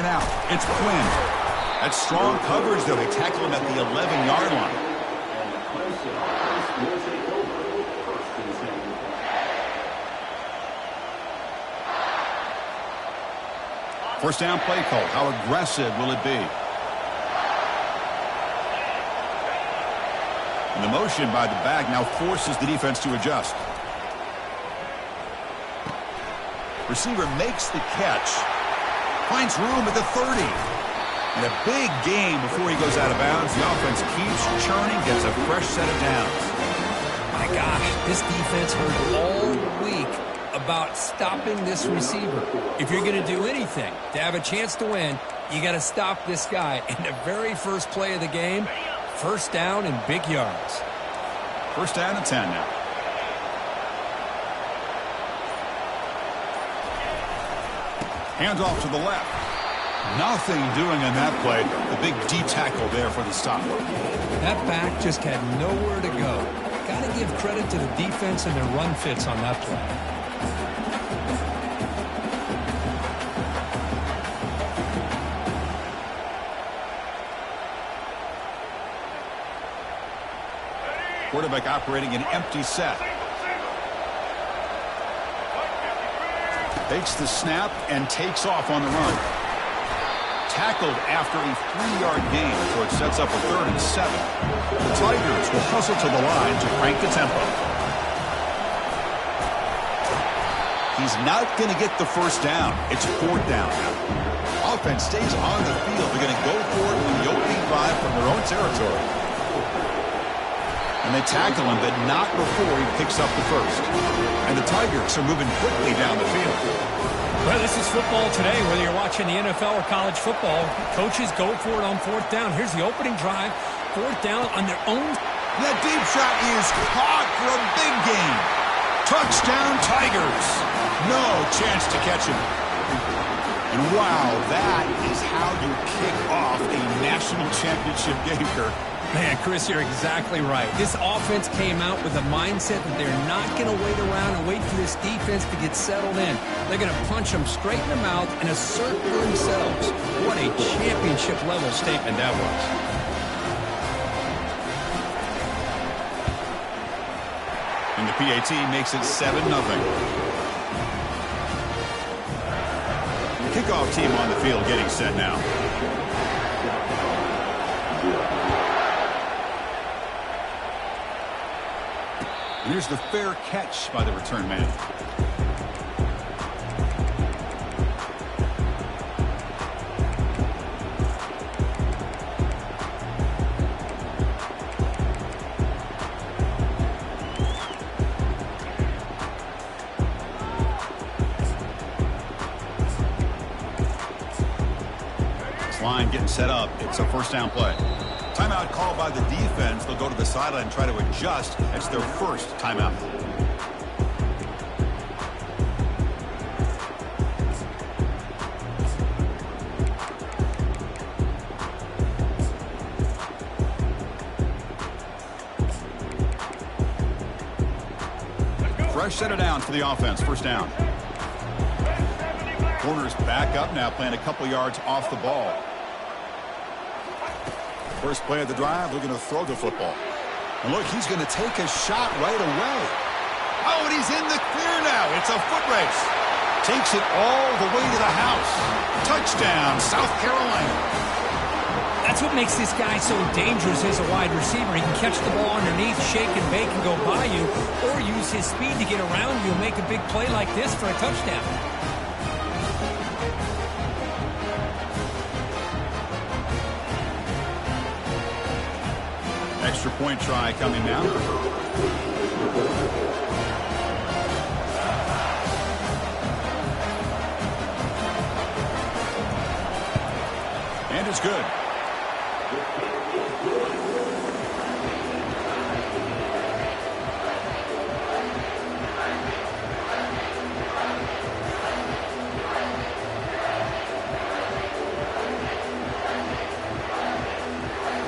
out. It's Quinn. That's strong coverage, though. They tackle him at the 11-yard line. First down play call. How aggressive will it be? And the motion by the back now forces the defense to adjust. Receiver makes the catch. Finds room at the 30. And a big game before he goes out of bounds. The offense keeps churning, gets a fresh set of downs. My gosh, this defense heard all week about stopping this receiver. If you're going to do anything to have a chance to win, you got to stop this guy. And the very first play of the game, first down and big yards. First down and 10 now. Hands off to the left. Nothing doing on that play. The big D tackle there for the stop. That back just had nowhere to go. Got to give credit to the defense and their run fits on that play. Quarterback operating an empty set. Takes the snap and takes off on the run. Tackled after a 3-yard gain, so it sets up a 3rd and 7. The Tigers will hustle to the line to crank the tempo. He's not going to get the first down. It's 4th down now. Offense stays on the field. They're going to go for it in the opening drive from their own territory. And they tackle him, but not before he picks up the first. And the Tigers are moving quickly down the field. Well, this is football today, whether you're watching the NFL or college football. Coaches go for it on 4th down. Here's the opening drive. 4th down on their own. That deep shot is caught for a big gain. Touchdown, Tigers. No chance to catch him. And wow, that is how you kick off a national championship game, Kirk. Man, Chris, you're exactly right. This offense came out with a mindset that they're not going to wait around and wait for this defense to get settled in. They're going to punch them straight in the mouth and assert for themselves. What a championship-level statement that was. And the PAT makes it 7-0. The kickoff team on the field getting set now. And here's the fair catch by the return man. This line getting set up. It's a first down play. Timeout called by the defense. They'll go to the sideline and try to adjust. It's their first timeout. Fresh set of downs for the offense. First down. Corners back up now, playing a couple yards off the ball. First play of the drive, looking to throw the football. And look, he's going to take a shot right away. Oh, and he's in the clear now. It's a foot race. Takes it all the way to the house. Touchdown, South Carolina. That's what makes this guy so dangerous as a wide receiver. He can catch the ball underneath, shake and bake and go by you, or use his speed to get around you and make a big play like this for a touchdown. Extra point try coming now. And it's good.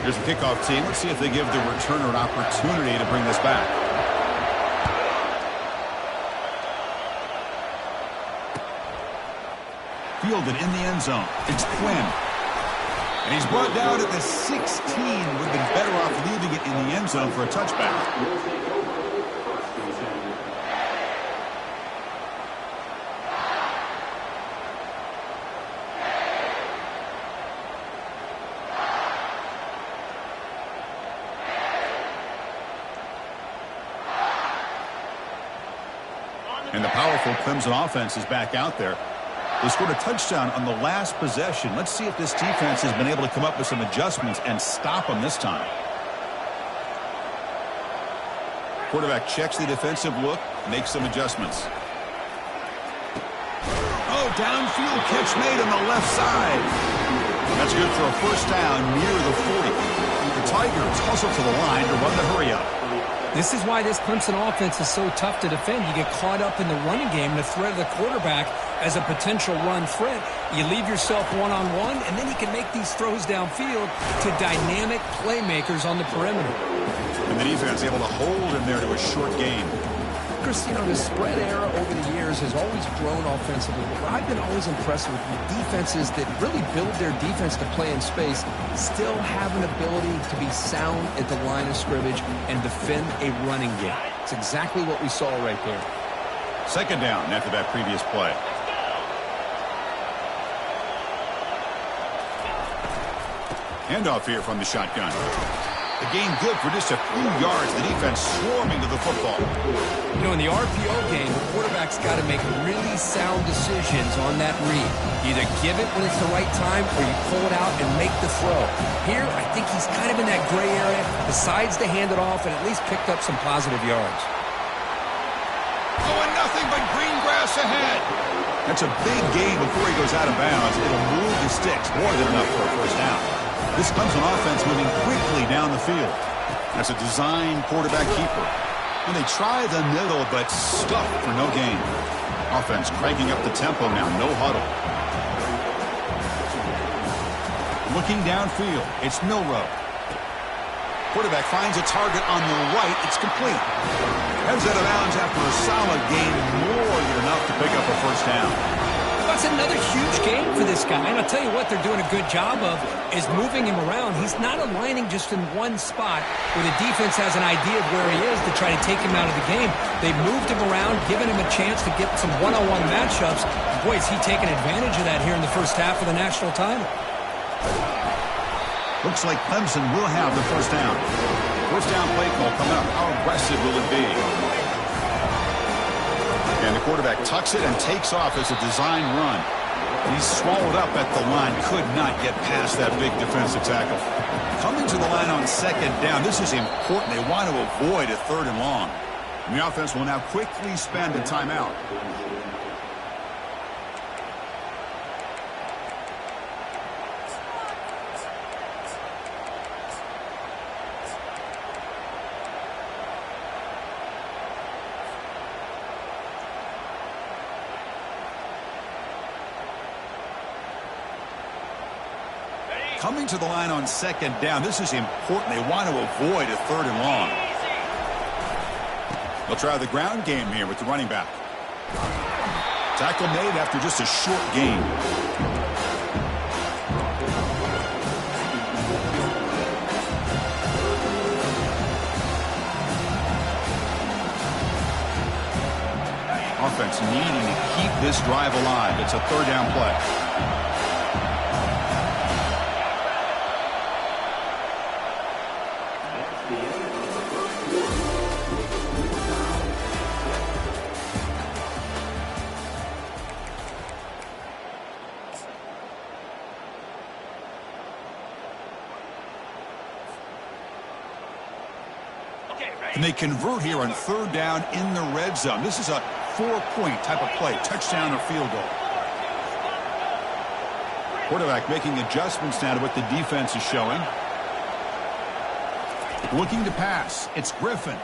Here's the kickoff team. Let's see if they give the returner an opportunity to bring this back. Fielded in the end end zone. It's Quinn. And he's brought down at the 16. Would have been better off leaving it in the end zone for a touchback. And the powerful Clemson offense is back out there. They scored a touchdown on the last possession. Let's see if this defense has been able to come up with some adjustments and stop them this time. Quarterback checks the defensive look, makes some adjustments. Oh, downfield catch made on the left side. That's good for a first down near the 40. The Tigers hustle to the line to run the hurry up. This is why this Clemson offense is so tough to defend. You get caught up in the running game, the threat of the quarterback as a potential run threat. You leave yourself one-on-one, and then you can make these throws downfield to dynamic playmakers on the perimeter. And the defense able to hold him there to a short gain. Chris, you know, the spread era over the years has always grown offensively. But I've been always impressed with defenses that really build their defense to play in space, still have an ability to be sound at the line of scrimmage and defend a running game. It's exactly what we saw right there. Second down after that previous play. Handoff here from the shotgun. The gain good for just a few yards. The defense swarming to the football. You know, in the RPO game, the quarterback's got to make really sound decisions on that read. Either give it when it's the right time or you pull it out and make the throw. Here, I think he's kind of in that gray area, decides to hand it off and at least picked up some positive yards. Oh, and nothing but green grass ahead. That's a big gain before he goes out of bounds. It'll move the sticks more than enough for a first down. This Clemson offense moving quickly down the field. That's a design quarterback keeper. And they try the middle, but stuck for no gain. Offense cranking up the tempo now, no huddle. Looking downfield, it's Milrow. Quarterback finds a target on the right. It's complete. Heads out of bounds after a solid gain, more than enough to pick up a first down. That's another huge game for this guy. And I'll tell you what they're doing a good job of is moving him around. He's not aligning just in one spot where the defense has an idea of where he is to try to take him out of the game. They've moved him around, given him a chance to get some one-on-one matchups. Boy, is he taking advantage of that here in the first half of the national title. Looks like Clemson will have the first down. First down play call coming up. How aggressive will it be? And the quarterback tucks it and takes off as a design run. He's swallowed up at the line. Could not get past that big defensive tackle. Coming to the line on second down. This is important. They want to avoid a third and long. And the offense will now quickly spend a timeout. Coming to the line on second down. This is important. They want to avoid a third and long. They'll try the ground game here with the running back. Tackle made after just a short gain. Offense needing to keep this drive alive. It's a third down play. And they convert here on third down in the red zone. This is a 4-point type of play, touchdown or field goal. Quarterback making adjustments now to what the defense is showing. Looking to pass. It's Griffin.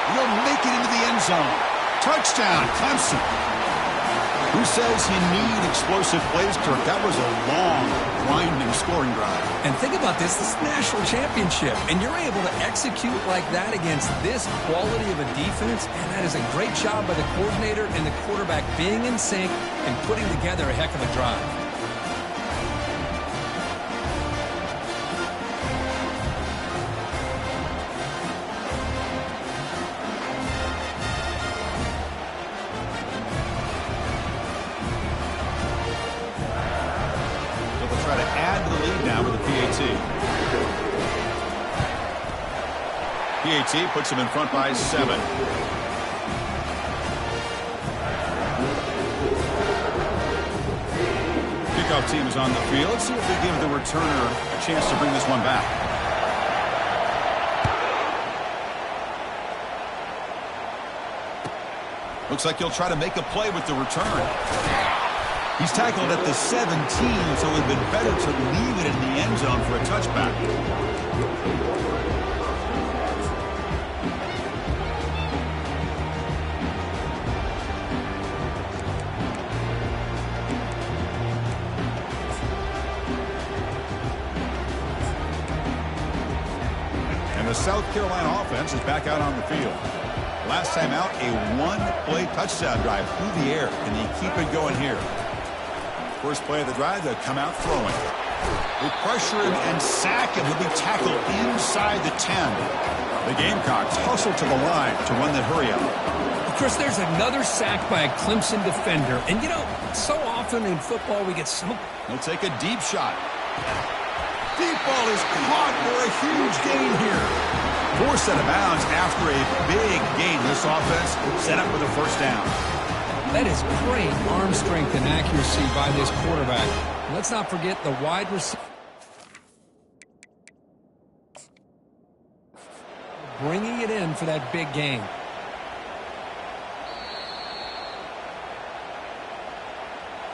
He'll make it into the end zone. Touchdown, Clemson. says you need explosive plays, Kirk. That was a long, winding scoring drive. And think about this. This is a national championship, and you're able to execute like that against this quality of a defense, and that is a great job by the coordinator and the quarterback being in sync and putting together a heck of a drive. Try to add to the lead now with a PAT. PAT puts them in front by 7. Kickoff team is on the field. Let's see if they give the returner a chance to bring this one back. Looks like he'll try to make a play with the return. He's tackled at the 17, so it would have been better to leave it in the end zone for a touchback. And the South Carolina offense is back out on the field. Last time out, a one-play touchdown drive through the air. Can they keep it going here? First play of the drive, they'll come out throwing. They pressure him and sack him. He'll be tackled inside the 10. The Gamecocks hustle to the line to run the hurry up. Of course, there's another sack by a Clemson defender. And, you know, so often in football we get so... He'll take a deep shot. Deep ball is caught for a huge gain here. Forced out of bounds after a big gain. This offense set up with a first down. That is great arm strength and accuracy by this quarterback. Let's not forget the wide receiver. Bringing it in for that big gain.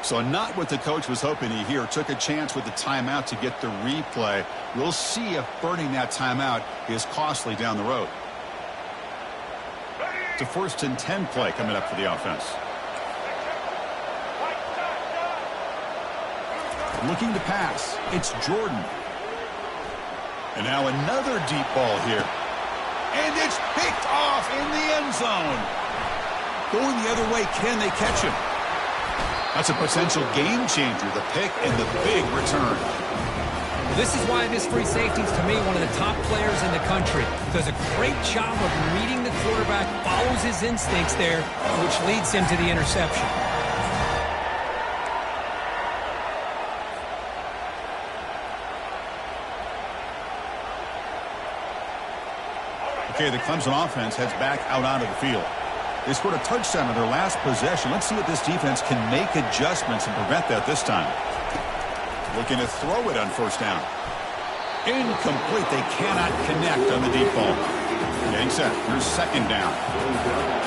So not what the coach was hoping to hear. Took a chance with the timeout to get the replay. We'll see if burning that timeout is costly down the road. It's a 1st and 10 play coming up for the offense. Looking to pass. It's Jordan. And now another deep ball here. And it's picked off in the end zone. Going the other way, can they catch him? That's a potential game changer, the pick and the big return. Well, this is why this free safety is, to me, one of the top players in the country. Does a great job of reading the quarterback, follows his instincts there, which leads him to the interception. Okay, the Clemson offense heads back out onto the field. They scored a touchdown on their last possession. Let's see if this defense can make adjustments and prevent that this time. Looking to throw it on first down. Incomplete. They cannot connect on the deep ball. Getting set. Here's second down.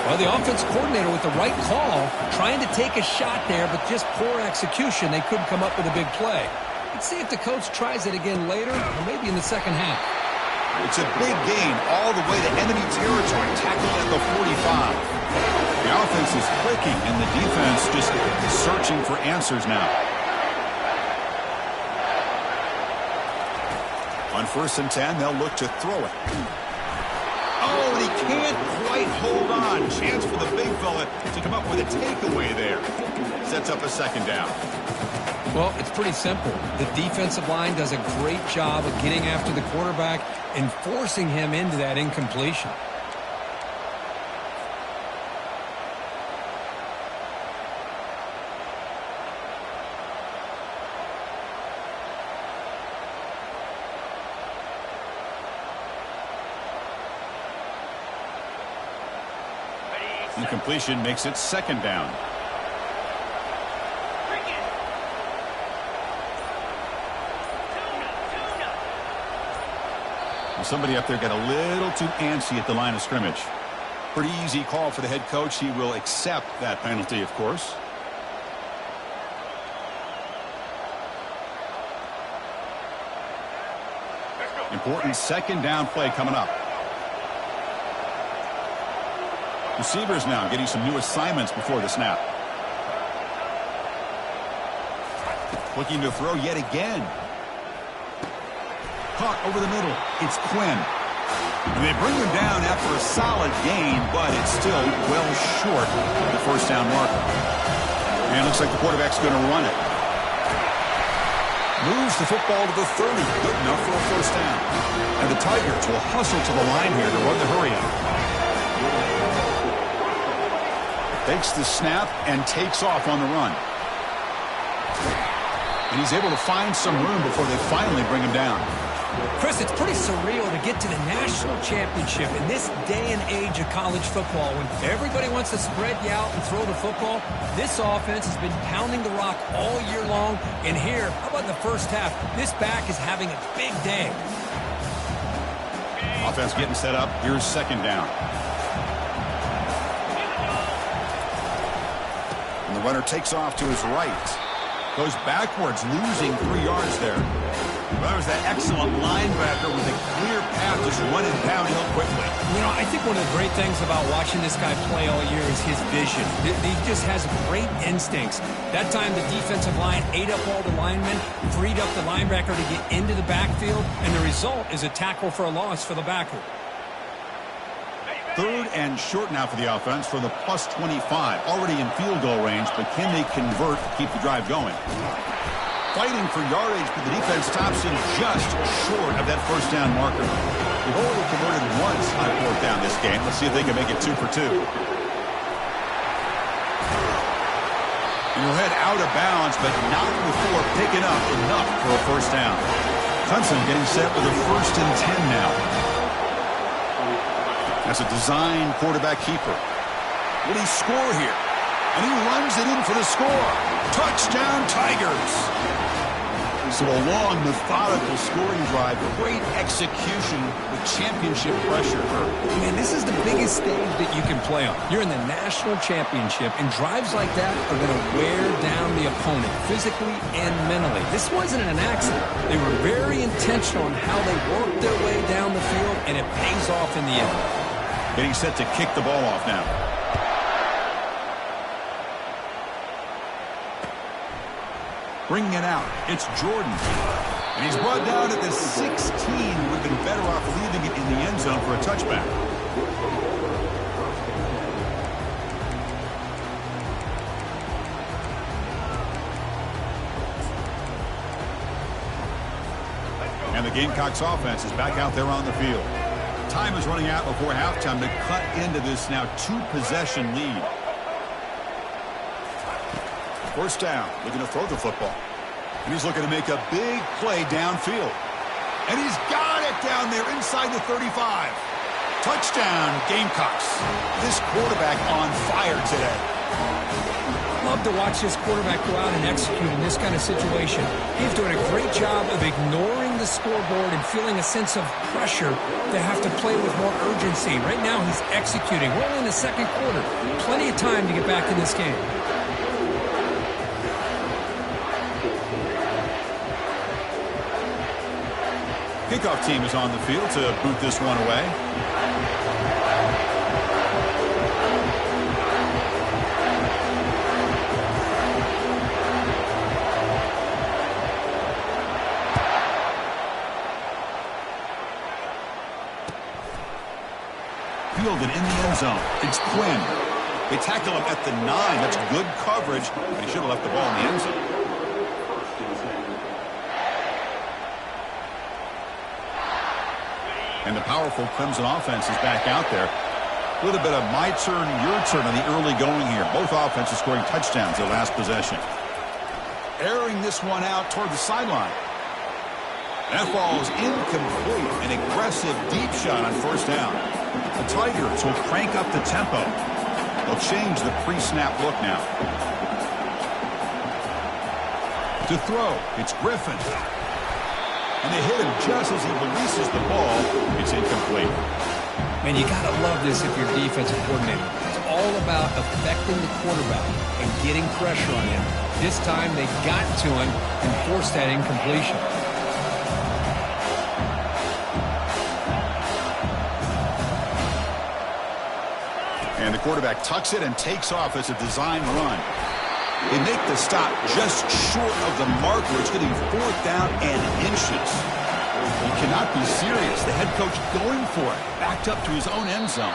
Well, the offense coordinator with the right call, trying to take a shot there, but just poor execution. They couldn't come up with a big play. Let's see if the coach tries it again later, or maybe in the second half. It's a big gain all the way to enemy territory, tackled at the 45. The offense is clicking, and the defense just searching for answers now. On 1st and 10, they'll look to throw it. Oh, and he can't quite hold on. Chance for the big fella to come up with a takeaway there. Sets up a second down. Well, it's pretty simple. The defensive line does a great job of getting after the quarterback and forcing him into that incompletion. Incompletion makes it second down. Somebody up there got a little too antsy at the line of scrimmage. Pretty easy call for the head coach. He will accept that penalty, of course. Important second down play coming up. Receivers now getting some new assignments before the snap. Looking to throw yet again. Caught over the middle. It's Quinn. And they bring him down after a solid gain, but it's still well short of the first down marker. And it looks like the quarterback's going to run it. Moves the football to the 30. Good enough for a first down. And the Tigers will hustle to the line here to run the hurry up. Takes the snap and takes off on the run. And he's able to find some room before they finally bring him down. Chris, it's pretty surreal to get to the national championship in this day and age of college football when everybody wants to spread you out and throw the football. This offense has been pounding the rock all year long. And here, how about in the first half? This back is having a big day. Offense getting set up. Here's second down. And the runner takes off to his right. Goes backwards, losing 3 yards there. Well, there's that excellent linebacker with a clear path just running downhill quickly. You know, I think one of the great things about watching this guy play all year is his vision. He just has great instincts. That time the defensive line ate up all the linemen, freed up the linebacker to get into the backfield, and the result is a tackle for a loss for the backer. Third and short now for the offense for the plus 25. Already in field goal range, but can they convert to keep the drive going? Fighting for yardage, but the defense stops him just short of that first down marker. They've only converted once on fourth down this game. Let's see if they can make it 2 for 2. And he'll head out of bounds, but not before picking up enough for a first down. Clemson getting set with a 1st and 10 now. That's a design quarterback keeper. Will he score here? And he runs it in for the score. Touchdown, Tigers. So a long, methodical scoring drive. Great execution with championship pressure. Man, this is the biggest stage that you can play on. You're in the national championship, and drives like that are going to wear down the opponent physically and mentally. This wasn't an accident. They were very intentional on how they worked their way down the field, and it pays off in the end. Getting set to kick the ball off now. Bringing it out. It's Jordan. And he's brought down at the 16. Would have been better off leaving it in the end zone for a touchback. And the Gamecocks offense is back out there on the field. Time is running out before halftime to cut into this now 2-possession lead. First down, looking to throw the football. And he's looking to make a big play downfield. And he's got it down there inside the 35. Touchdown, Gamecocks. This quarterback on fire today. Love to watch this quarterback go out and execute in this kind of situation. He's doing a great job of ignoring the scoreboard and feeling a sense of pressure to have to play with more urgency. Right now he's executing. We're only in the second quarter. Plenty of time to get back in this game. Kickoff team is on the field to boot this one away. Fielded in the end zone. It's Quinn. They tackle him at the 9. That's good coverage, but he should have left the ball in the end zone. And the powerful Clemson offense is back out there. A little bit of my turn, your turn on the early going here. Both offenses scoring touchdowns their last possession. Airing this one out toward the sideline. That ball is incomplete. An aggressive deep shot on first down. The Tigers will crank up the tempo. They'll change the pre-snap look now. To throw, it's Griffin. And they hit him just as he releases the ball. It's incomplete. Man, you got to love this if you're defensive coordinator. It's all about affecting the quarterback and getting pressure on him. This time they got to him and forced that incompletion. And the quarterback tucks it and takes off as a design run. They make the stop just short of the marker. It's getting 4th down and inches. He cannot be serious. The head coach going for it, backed up to his own end zone.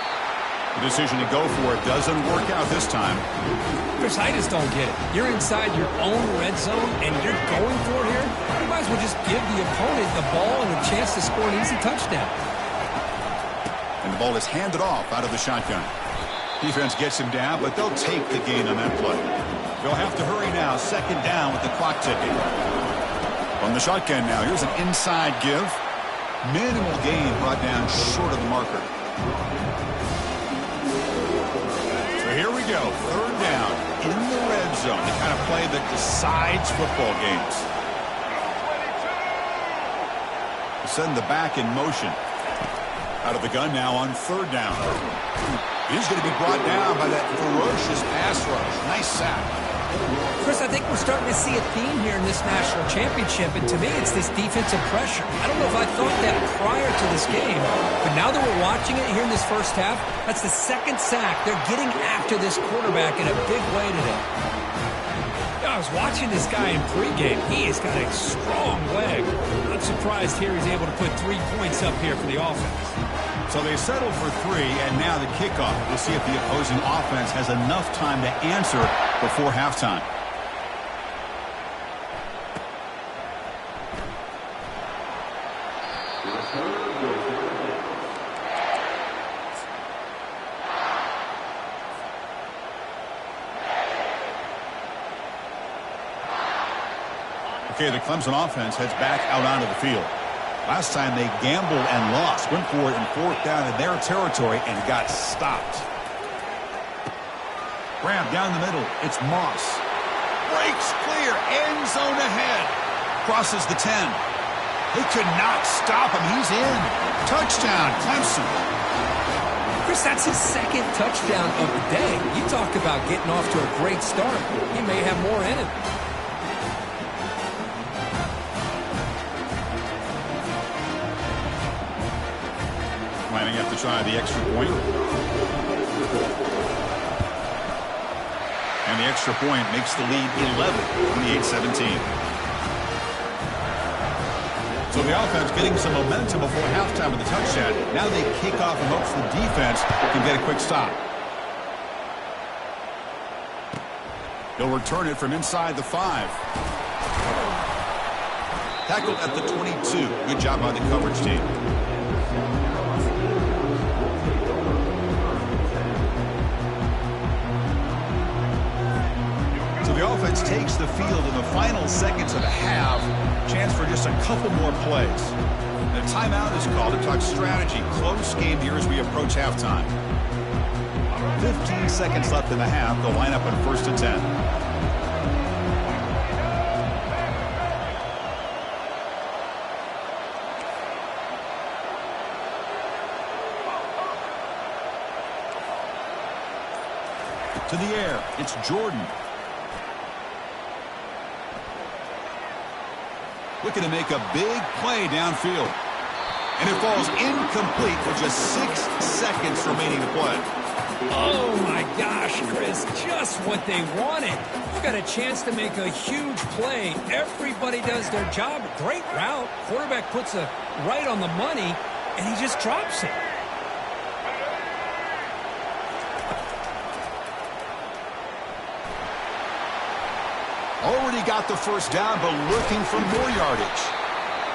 The decision to go for it doesn't work out this time. Chris, I just don't get it. You're inside your own red zone, and you're going for it here? You might as well just give the opponent the ball and a chance to score an easy touchdown. And the ball is handed off out of the shotgun. Defense gets him down, but they'll take the gain on that play. They'll have to hurry now. 2nd down with the clock ticking. On the shotgun now, here's an inside give. Minimal gain brought down short of the marker. So here we go. 3rd down in the red zone. The kind of play that decides football games. Send the back in motion. Out of the gun now on 3rd down. He's going to be brought down by that ferocious pass rush. Nice sack. Chris, I think we're starting to see a theme here in this national championship, and to me it's this defensive pressure. I don't know if I thought that prior to this game, but now that we're watching it here in this first half, that's the 2nd sack. They're getting after this quarterback in a big way today. I was watching this guy in pregame. He has got a strong leg. Not surprised here he's able to put 3 points up here for the offense. So they settle for 3, and now the kickoff. We'll see if the opposing offense has enough time to answer before halftime. Okay, the Clemson offense heads back out onto the field. Last time they gambled and lost. Went for it in 4th down in their territory and got stopped. Graham down the middle. It's Moss. Breaks clear. End zone ahead. Crosses the 10. They could not stop him. He's in. Touchdown, Clemson. Chris, that's his 2nd touchdown of the day. You talk about getting off to a great start. He may have more in him. Lining up to try the extra point. And the extra point makes the lead 11, 28-17. So the offense getting some momentum before halftime with the touchdown. Now they kick off and hopes the defense can get a quick stop. They'll return it from inside the 5. Tackled at the 22. Good job by the coverage team. The offense takes the field in the final seconds of the half. Chance for just a couple more plays. The timeout is called to talk strategy. Close game here as we approach halftime. 15 seconds left in the half. They'll line up on 1st and 10. To the air. It's Jordan. Looking to make a big play downfield. And it falls incomplete with just 6 seconds remaining to play. Oh, my gosh, Chris. Just what they wanted. You got a chance to make a huge play. Everybody does their job. Great route. Quarterback puts it right on the money, and he just drops it. Already got the 1st down, but looking for more yardage.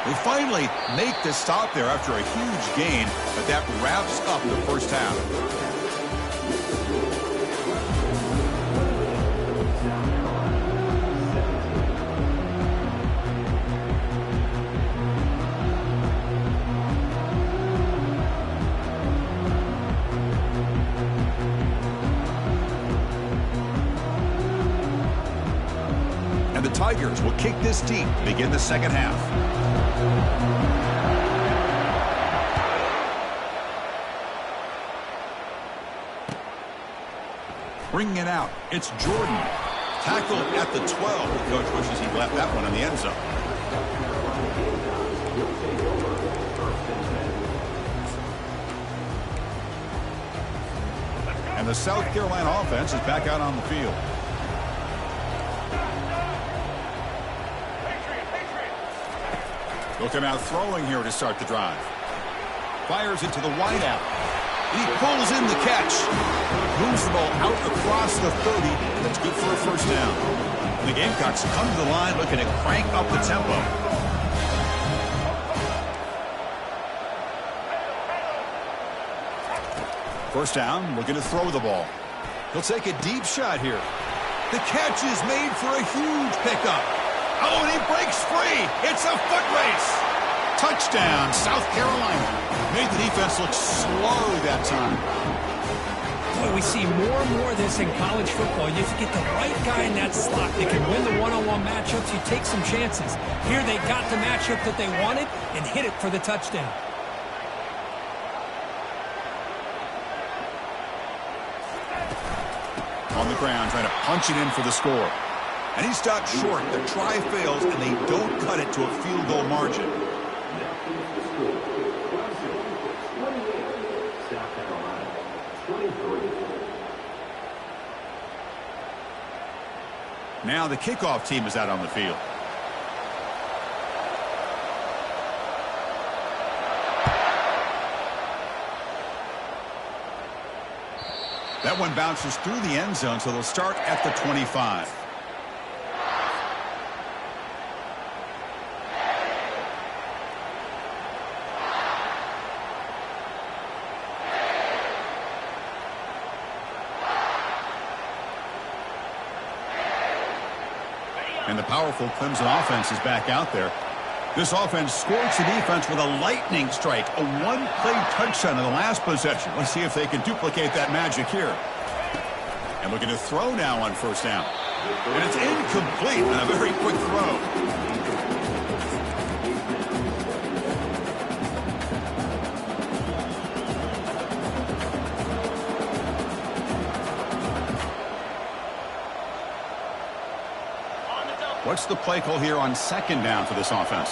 They finally make the stop there after a huge gain, but that wraps up the first half. The Tigers will kick this deep to begin the 2nd half. Bringing it out, it's Jordan. Tackled at the 12. The coach wishes he left that one in the end zone. And the South Carolina offense is back out on the field. He'll come out throwing here to start the drive. Fires it to the wideout. He pulls in the catch. Moves the ball out across the 30. That's good for a first down. The Gamecocks come to the line looking to crank up the tempo. First down, looking to throw the ball. He'll take a deep shot here. The catch is made for a huge pickup. Oh, and he breaks free. It's a foot race. Touchdown, South Carolina. Made the defense look slow that time. Boy, we see more and more of this in college football. You have to get the right guy in that slot that can win the one-on-one matchups. You take some chances. Here they got the matchup that they wanted and hit it for the touchdown. On the ground, trying to punch it in for the score. And he stopped short. The try fails, and they don't cut it to a field goal margin. Now the kickoff team is out on the field. That one bounces through the end zone, so they'll start at the 25. And the powerful Clemson offense is back out there. This offense scorched the defense with a lightning strike, a one-play touchdown in the last possession. Let's see if they can duplicate that magic here. And looking to throw now on first down. And it's incomplete on a very quick throw. What's the play call here on second down for this offense?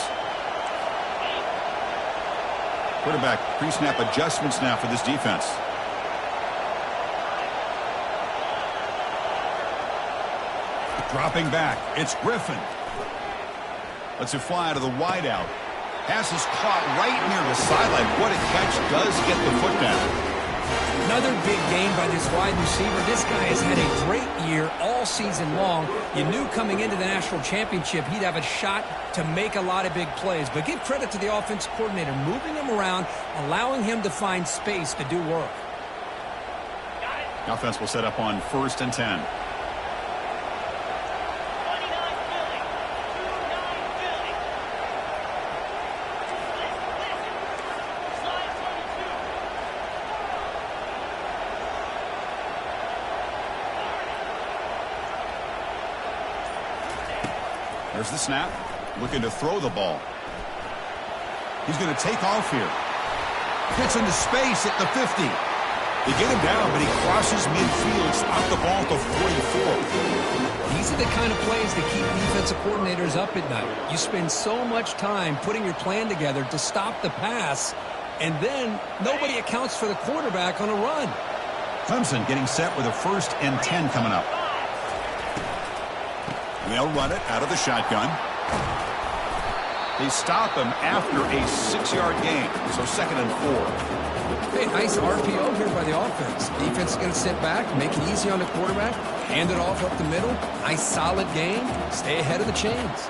Quarterback pre-snap adjustments now for this defense. Dropping back, it's Griffin. Lets it fly out of the wideout. Pass is caught right near the sideline. What a catch, does get the foot down. Another big game by this wide receiver. This guy has had a great year all season long. You knew coming into the national championship he'd have a shot to make a lot of big plays. But give credit to the offensive coordinator, moving him around, allowing him to find space to do work. The offense will set up on 1st and 10. There's the snap. Looking to throw the ball. He's going to take off here. Gets into space at the 50. They get him down, but he crosses midfield, out the ball to 44. These are the kind of plays that keep defensive coordinators up at night. You spend so much time putting your plan together to stop the pass, and then nobody accounts for the quarterback on a run. Clemson getting set with a 1st and 10 coming up. And they'll run it out of the shotgun. They stop him after a 6-yard gain, so 2nd and 4. Hey, nice RPO here by the offense. Defense is going to sit back, make it easy on the quarterback, hand it off up the middle. Nice solid game. Stay ahead of the chains.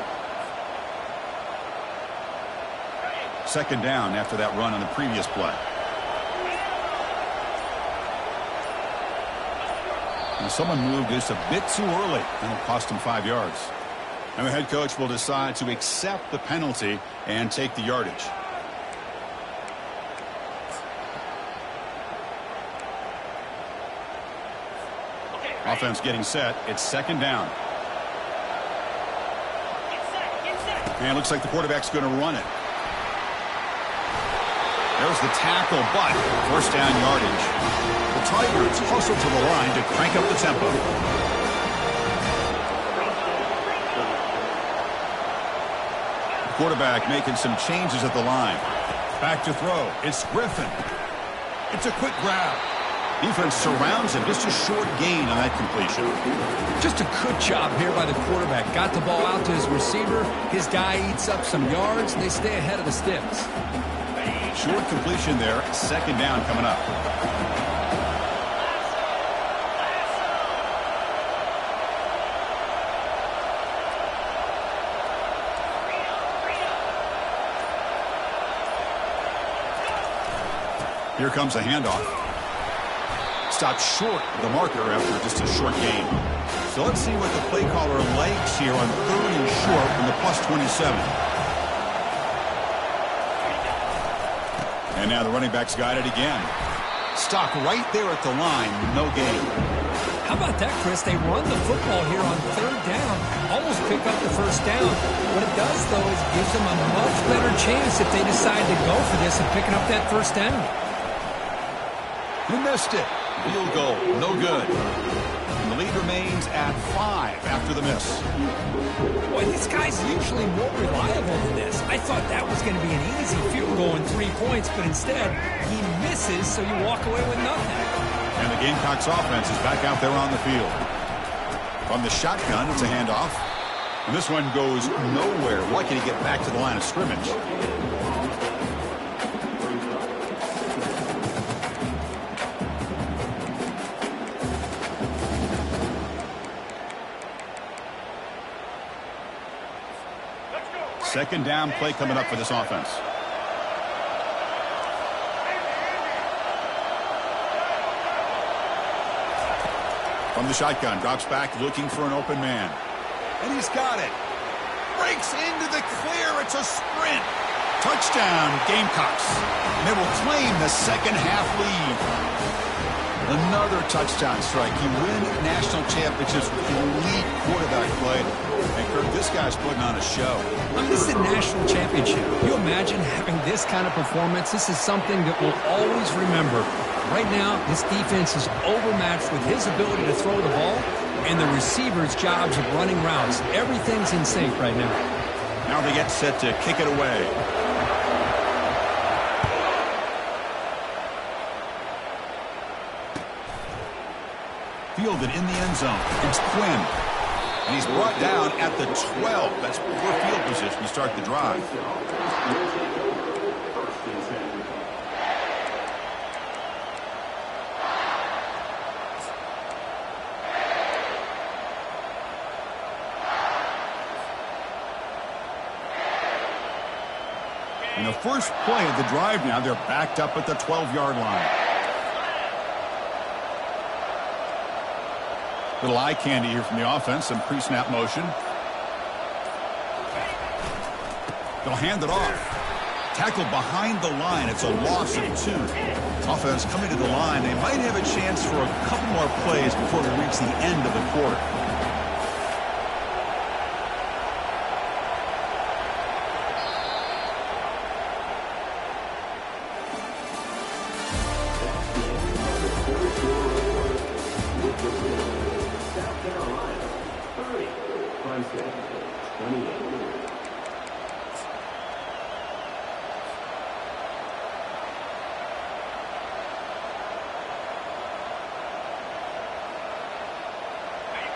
2nd down after that run on the previous play. And someone moved just a bit too early. That'll cost him 5 yards. And the head coach will decide to accept the penalty and take the yardage. Offense getting set. It's 2nd down. And it looks like the quarterback's going to run it. There's the tackle, but 1st down yardage. The Tigers hustle to the line to crank up the tempo. The quarterback making some changes at the line. Back to throw. It's Griffin. It's a quick grab. Defense surrounds him. Just a short gain on that completion. Just a good job here by the quarterback. Got the ball out to his receiver. His guy eats up some yards, and they stay ahead of the sticks. Short completion there. Second down coming up. Here comes a handoff. Stopped short of the marker after just a short gain. So let's see what the play caller likes here on 3rd and short from the +27. And now the running back's got it again. Stopped right there at the line. No gain. How about that, Chris? They run the football here on 3rd down. Almost pick up the 1st down. What it does, though, is gives them a much better chance if they decide to go for this and picking up that 1st down. He missed it. Field goal, no good. And the lead remains at 5 after the miss. Boy, this guy's usually more reliable than this. I thought that was going to be an easy field goal in 3 points, but instead, he misses, so you walk away with nothing. And the Gamecocks offense is back out there on the field. From the shotgun, it's a handoff. And this one goes nowhere. Lucky to get back to the line of scrimmage. Second down play coming up for this offense. From the shotgun, drops back looking for an open man. And he's got it. Breaks into the clear. It's a sprint. Touchdown, Gamecocks. And they will claim the second half lead. Another touchdown strike. You win national championships with elite quarterback play. And Kirk, this guy's putting on a show. I mean, this is a national championship. You imagine having this kind of performance? This is something that we'll always remember. Right now, this defense is overmatched with his ability to throw the ball and the receivers' jobs of running routes. Everything's in sync right now. Now they get set to kick it away. Fielded in the end zone. It's Quinn. And he's brought down at the 12. That's poor field position to start the drive. In the first play of the drive now, they're backed up at the 12-yard line. Little eye candy here from the offense, some pre-snap motion. They'll hand it off. Tackled behind the line. It's a loss of 2. Offense coming to the line. They might have a chance for a couple more plays before we reach the end of the quarter.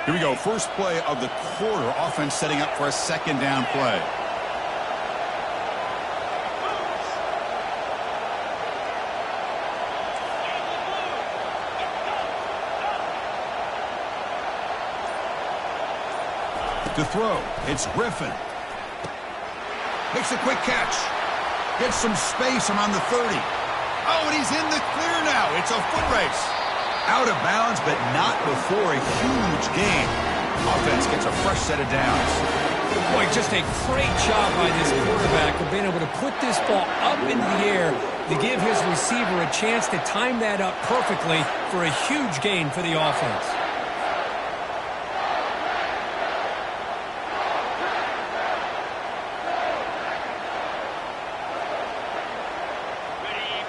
Here we go. First play of the quarter. Offense setting up for a second down play. To throw, it's Griffin. Makes a quick catch. Gets some space around the 30. Oh, and he's in the clear now. It's a foot race. Out of bounds, but not before a huge gain. Offense gets a fresh set of downs. Boy, just a great job by this quarterback of being able to put this ball up into the air to give his receiver a chance to time that up perfectly for a huge gain for the offense.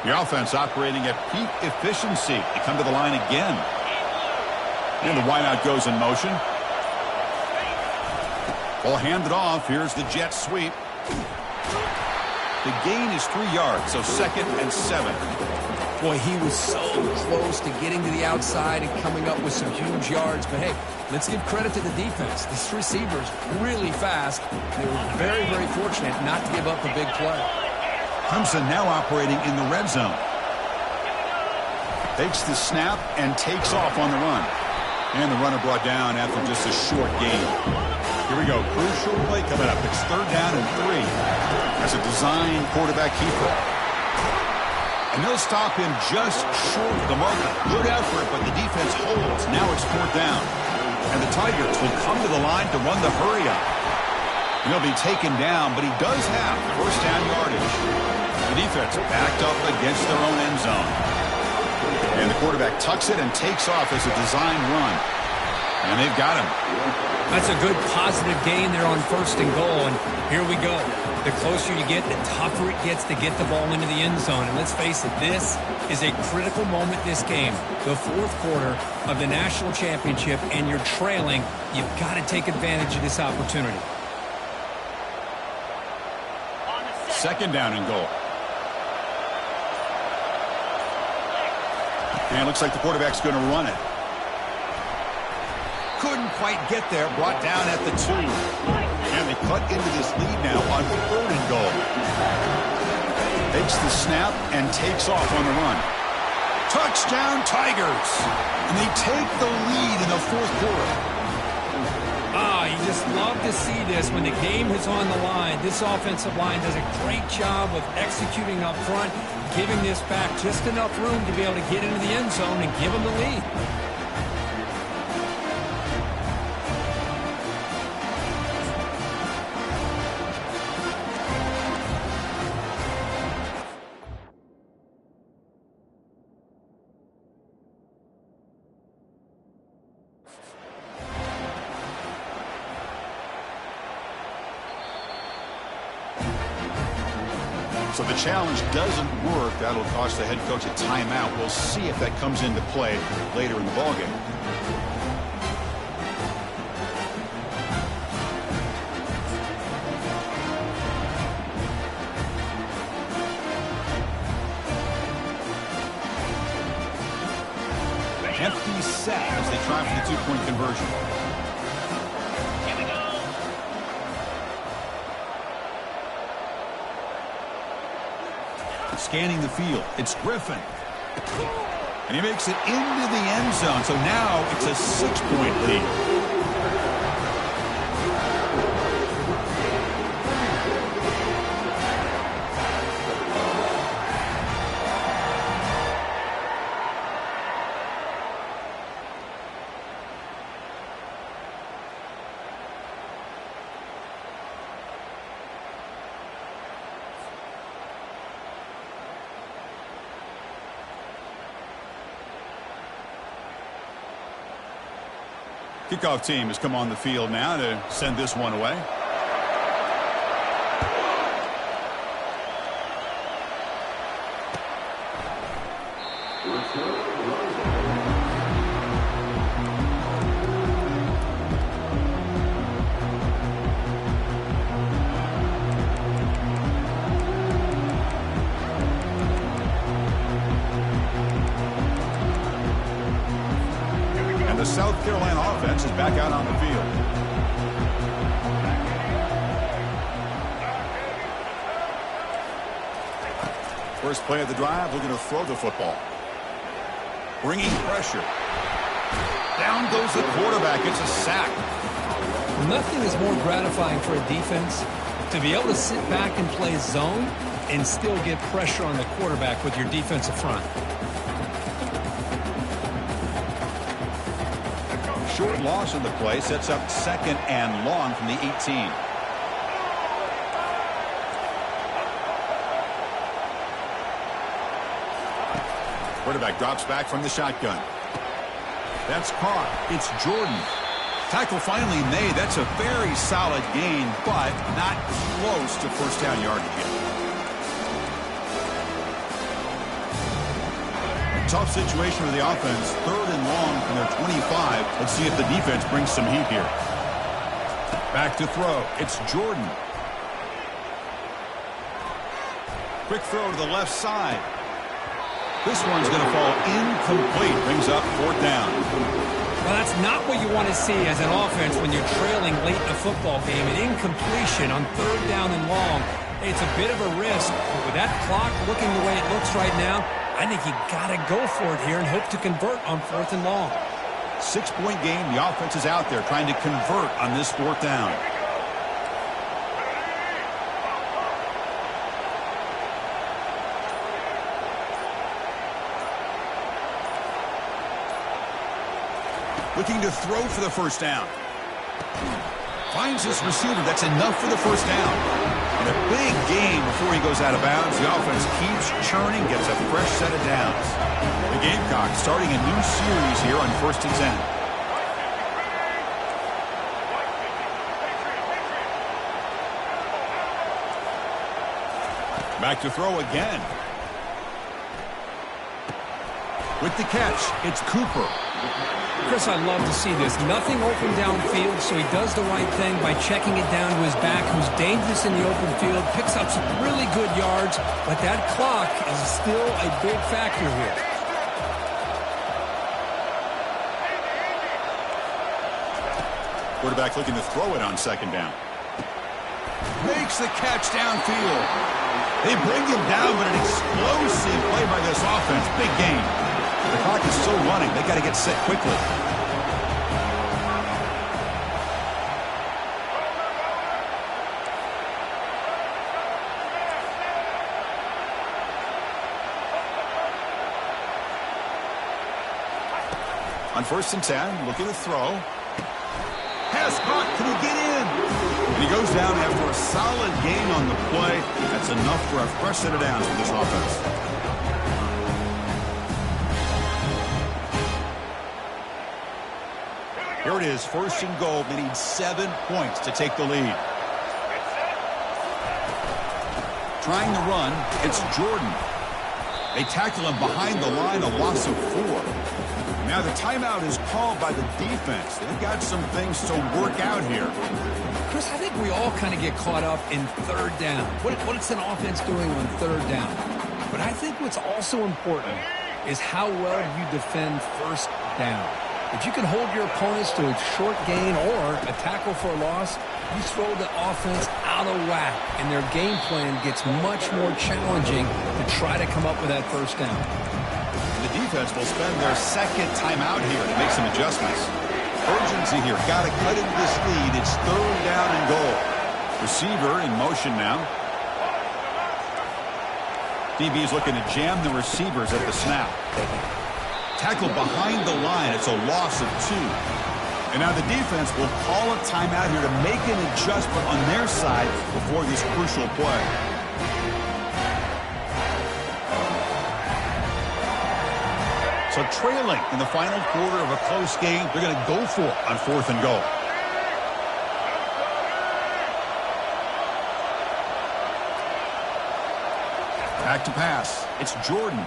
The offense operating at peak efficiency. They come to the line again. And the wideout goes in motion. Ball handed off. Here's the jet sweep. The gain is 3 yards, so 2nd and 7. Boy, he was so close to getting to the outside and coming up with some huge yards. But, hey, let's give credit to the defense. This receiver's really fast. They were very, very fortunate not to give up a big play. Clemson now operating in the red zone. Takes the snap and takes off on the run. And the runner brought down after just a short gain. Here we go. Crucial play coming up. It's 3rd down and 3. That's a design quarterback keeper. And they'll stop him just short of the marker. Good effort, but the defense holds. Now it's 4th down. And the Tigers will come to the line to run the hurry up. And he'll be taken down, but he does have 1st down yardage. The defense backed up against their own end zone. And the quarterback tucks it and takes off as a design run. And they've got him. That's a good positive gain there on 1st and goal. And here we go. The closer you get, the tougher it gets to get the ball into the end zone. And let's face it, this is a critical moment in this game. The 4th quarter of the national championship, and you're trailing. You've got to take advantage of this opportunity. 2nd down and goal. And it looks like the quarterback's going to run it. Couldn't quite get there. Brought down at the 2. And they cut into this lead now on 3rd and goal. Takes the snap and takes off on the run. Touchdown Tigers. And they take the lead in the 4th quarter. You just love to see this when the game is on the line. This offensive line does a great job of executing up front, giving this back just enough room to be able to get into the end zone and give them the lead. So the challenge doesn't work. That'll cost the head coach a timeout. We'll see if that comes into play later in the ballgame. Empty set as they try for the 2-point conversion. Scanning the field. It's Griffin. And he makes it into the end zone. So now it's a 6-point lead. Kickoff team has come on the field now to send this one away. The South Carolina offense is back out on the field. First play of the drive, we're going to throw the football. Bringing pressure. Down goes the quarterback. It's a sack. Nothing is more gratifying for a defense to be able to sit back and play zone and still get pressure on the quarterback with your defensive front. Short loss in the play sets up 2nd and long from the 18. Quarterback drops back from the shotgun. That's caught. It's Jordan. Tackle finally made. That's a very solid gain, but not close to 1st down yardage yet. Tough situation for the offense. 3rd and long from their 25. Let's see if the defense brings some heat here. Back to throw. It's Jordan. Quick throw to the left side. This one's going to fall incomplete. Brings up fourth down. Well, that's not what you want to see as an offense when you're trailing late in a football game. An incompletion on third down and long. It's a bit of a risk, but with that clock looking the way it looks right now, I think you got to go for it here and hope to convert on fourth and long. 6-point game. The offense is out there trying to convert on this fourth down. Looking to throw for the first down. Finds his receiver. That's enough for the first down. And a big gain before he goes out of bounds. The offense keeps churning, gets a fresh set of downs. The Gamecocks starting a new series here on 1st and 10. Back to throw again. With the catch, it's Cooper. Chris, I love to see this. Nothing open downfield, so he does the right thing by checking it down to his back, who's dangerous in the open field, picks up some really good yards, but that clock is still a big factor here. Quarterback looking to throw it on second down. Makes the catch downfield. They bring him down, but an explosive play by this offense. Big game. The clock is still running. They got to get set quickly. On 1st and 10, looking to throw. Pass caught. Can he get in? And he goes down after a solid gain on the play. That's enough for a fresh set of downs for this offense. Here it is, 1st and goal. They need 7 points to take the lead. Trying to run, it's Jordan. They tackle him behind the line, a loss of 4. Now the timeout is called by the defense. They've got some things to work out here. Chris, I think we all kind of get caught up in third down. What's an offense doing on third down? But I think what's also important is how well you defend first down. If you can hold your opponents to a short gain or a tackle for a loss, you throw the offense out of whack, and their game plan gets much more challenging to try to come up with that first down. And the defense will spend their second timeout here to make some adjustments. Urgency here. Got to cut into this lead. It's third down and goal. Receiver in motion now. DB is looking to jam the receivers at the snap. Tackle behind the line. It's a loss of 2. And now the defense will call a timeout here to make an adjustment on their side before this crucial play. So trailing in the final quarter of a close game, they're going to go for it on 4th and goal. Back to pass. It's Jordan.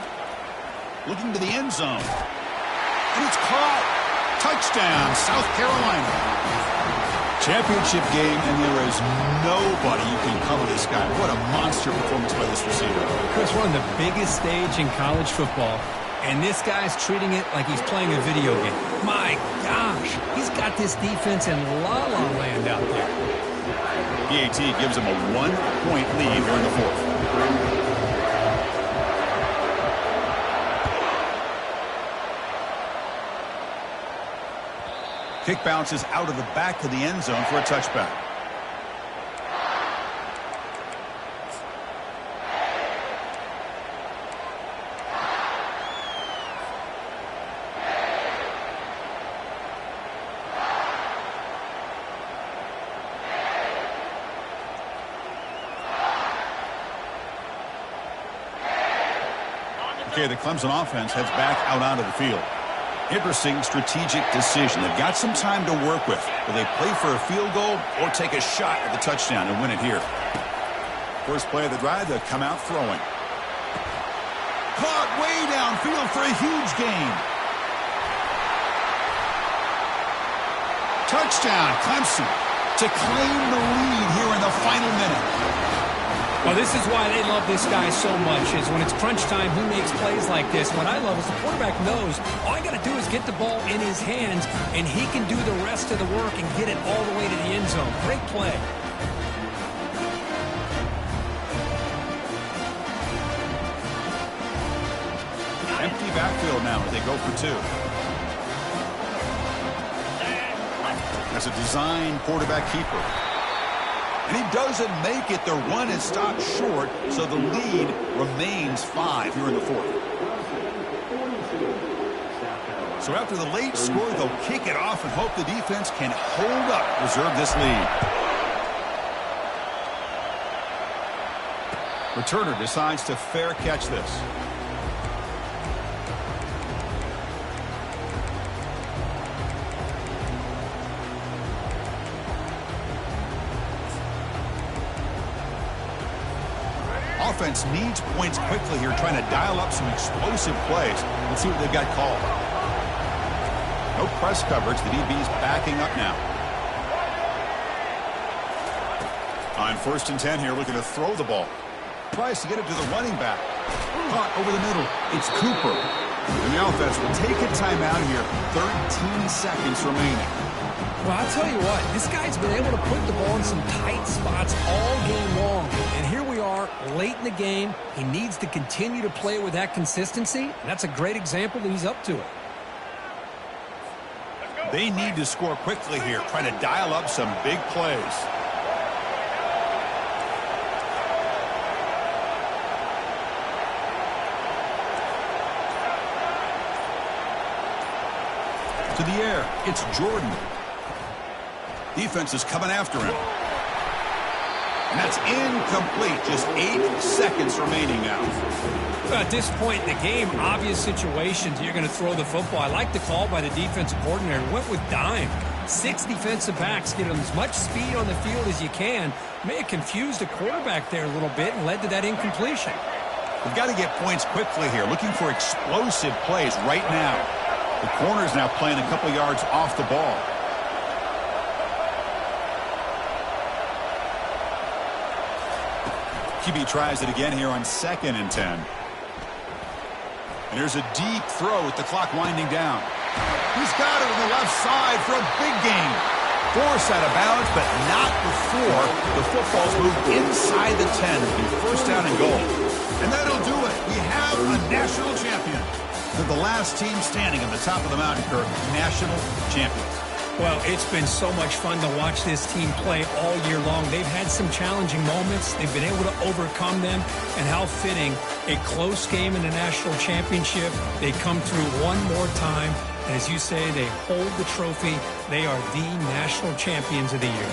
Looking to the end zone. And it's caught. Touchdown, South Carolina. Championship game, and there is nobody who can cover this guy. What a monster performance by this receiver. Chris, we're on the biggest stage in college football, and this guy's treating it like he's playing a video game. My gosh, he's got this defense in la-la land out there. PAT gives him a 1-point lead here in the 4th. Kick bounces out of the back of the end zone for a touchback. Okay, the Clemson offense heads back out onto the field. Interesting strategic decision. They've got some time to work with. Will they play for a field goal or take a shot at the touchdown and win it here? First play of the drive, they'll come out throwing. Caught way downfield for a huge gain. Touchdown, Clemson, to claim the lead here in the final minute. Well, this is why they love this guy so much, is when it's crunch time, he makes plays like this. What I love is the quarterback knows all I got to do is get the ball in his hands, and he can do the rest of the work and get it all the way to the end zone. Great play. Empty backfield now as they go for two. As a design quarterback keeper. And he doesn't make it. The run is stopped short, so the lead remains 5 here in the fourth. So after the late score, they'll kick it off and hope the defense can hold up, preserve this lead. Returner decides to fair catch this. Offense needs points quickly here, trying to dial up some explosive plays. Let's see what they've got called. No press coverage. The DB's backing up now. On 1st and 10 here, looking to throw the ball. Tries to get it to the running back. Caught over the middle. It's Cooper. And the offense will take a timeout here. 13 seconds remaining. Well, I'll tell you what, this guy's been able to put the ball in some tight spots all game long. And here we are, late in the game. He needs to continue to play with that consistency. And that's a great example that he's up to it. They need to score quickly here, trying to dial up some big plays. To the air, it's Jordan. Defense is coming after him. And that's incomplete. Just 8 seconds remaining now. At this point in the game, obvious situations, you're going to throw the football. I like the call by the defensive coordinator. Went with dime. 6 defensive backs get as much speed on the field as you can. May have confused the quarterback there a little bit and led to that incompletion. We've got to get points quickly here. Looking for explosive plays right now. The corner's now playing a couple yards off the ball. QB tries it again here on 2nd and 10. And there's a deep throw with the clock winding down. He's got it on the left side for a big gain. Forced out of bounds, but not before the football's moved inside the 10. It'll be 1st down and goal. And that'll do it. We have a national champion. They're the last team standing on the top of the mountain, Kirk. National champions. Well, it's been so much fun to watch this team play all year long. They've had some challenging moments. They've been able to overcome them. And how fitting, a close game in the national championship. They come through one more time. And as you say, they hold the trophy. They are the national champions of the year.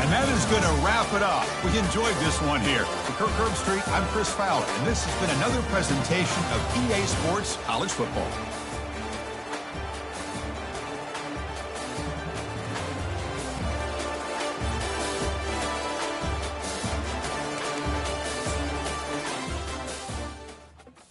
And that is going to wrap it up. We enjoyed this one here. For Kirk Herbstreit, I'm Chris Fowler. And this has been another presentation of EA Sports College Football.